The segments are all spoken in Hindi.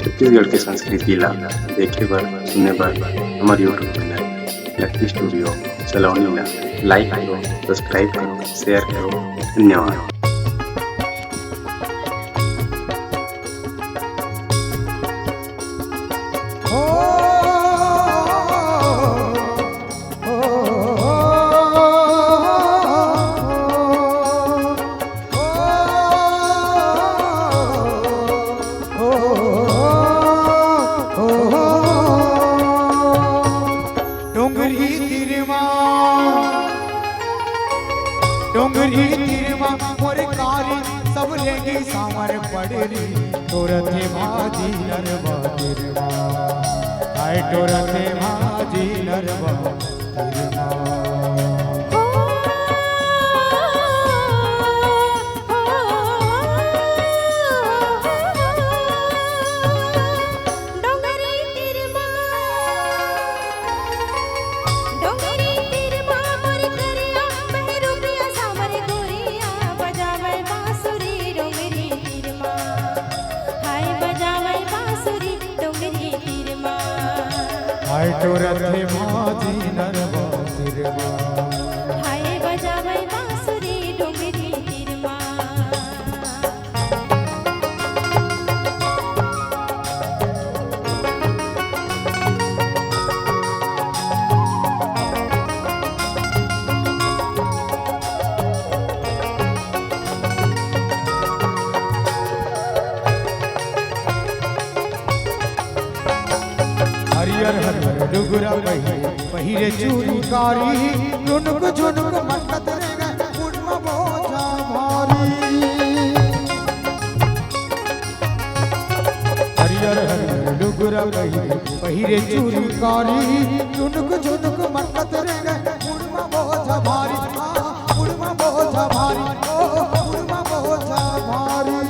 छत्तीसगढ़ के संस्कृति ला देखे बर सुने बर हमार यूट्यूब चैनल लकी स्टूडियो सलोनी ला लाइक करो, सब्सक्राइब करो, शेयर करो। धन्यवाद। डोंगरी तिरवा मोर कारी सब लेगी सावर पड़री तोरथे भाजी नरवा तिरवा आय तोरथे भाजी नरवा तिरवा हाय तोरथे भाजी नरवा तिरवा हाय बजावे बांसुरी डोंगरी तिरमा। हरियर हरियर डुगरा पहिरे चूरी कारी झुनुक झुनुक मटत रे गए उड़मा बोझा भारी हरियर हरियर डुगरा पहिरे चूरी कारी झुनुक झुनुक मटत रे गए उड़मा बोझा भारी उड़मा बोझा भारी उड़मा बोझा भारी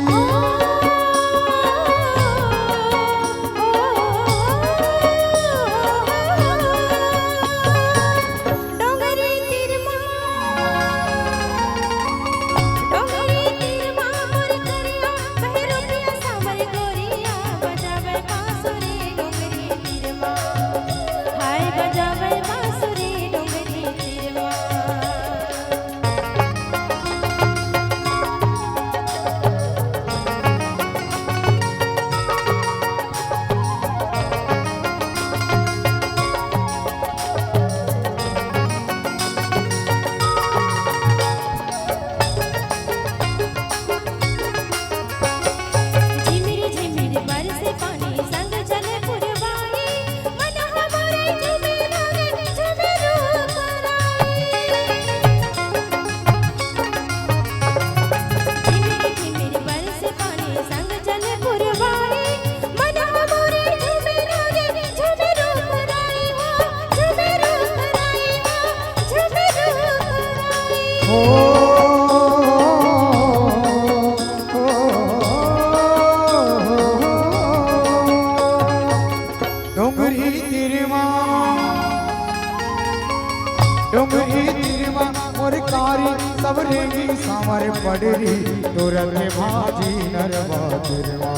डोंगरी तिरवा मोर कारी सब रेगी सावर पड़री तोरथे भाजी नरवा तिरवा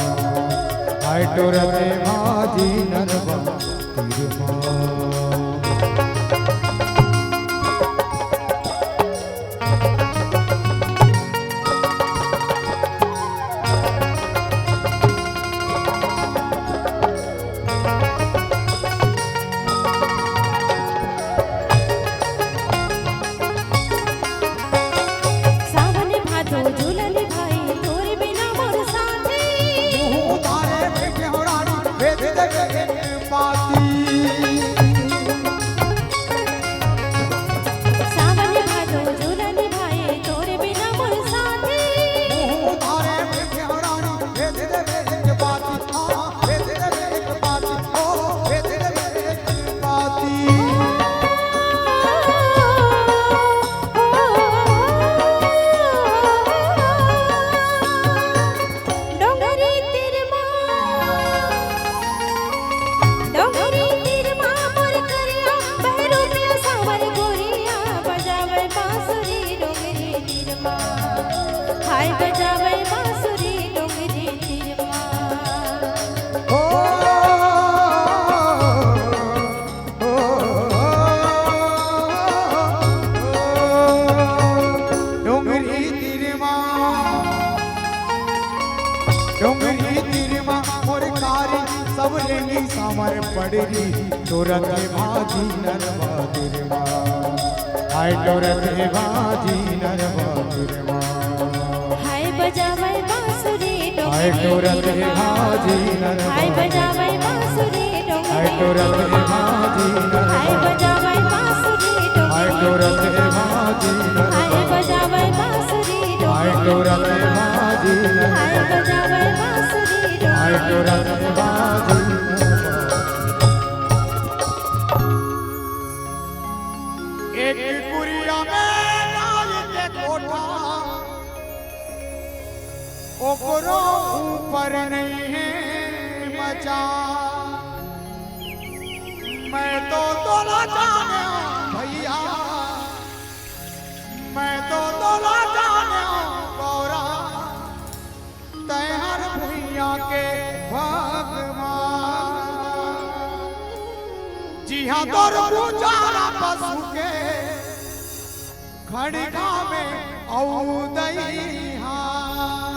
हाय तोरथे भाजी नरवा तिरवा पाती टोरते भाजी नरवा तिरमा हाय टोरते भाजी नरवा तिरमा हाय बजावे बांसुरी हाय टोरते डोंगरी भाजी नरवा हाय बजावे बांसुरी हाय डोंगरी टोरते भाजी हाय नरवा बजावे बांसुरी हाय डोंगरी टोरते भाजी नरवा हाय बजावे बांसुरी हाय टोरते भाजी नरवा हाय बजावे बांसुरी हाय टोरते भाजी नरवा एक गुड़िया में डाल के कोठा ओकरो ऊपर नहीं है मचा मैं तो तोला जाने भैया मैं तो तोला जाने गौरा तैयार भैया के भगवान जी हाँ दौर गुजारा पशु के खड़का में औ दई हाँ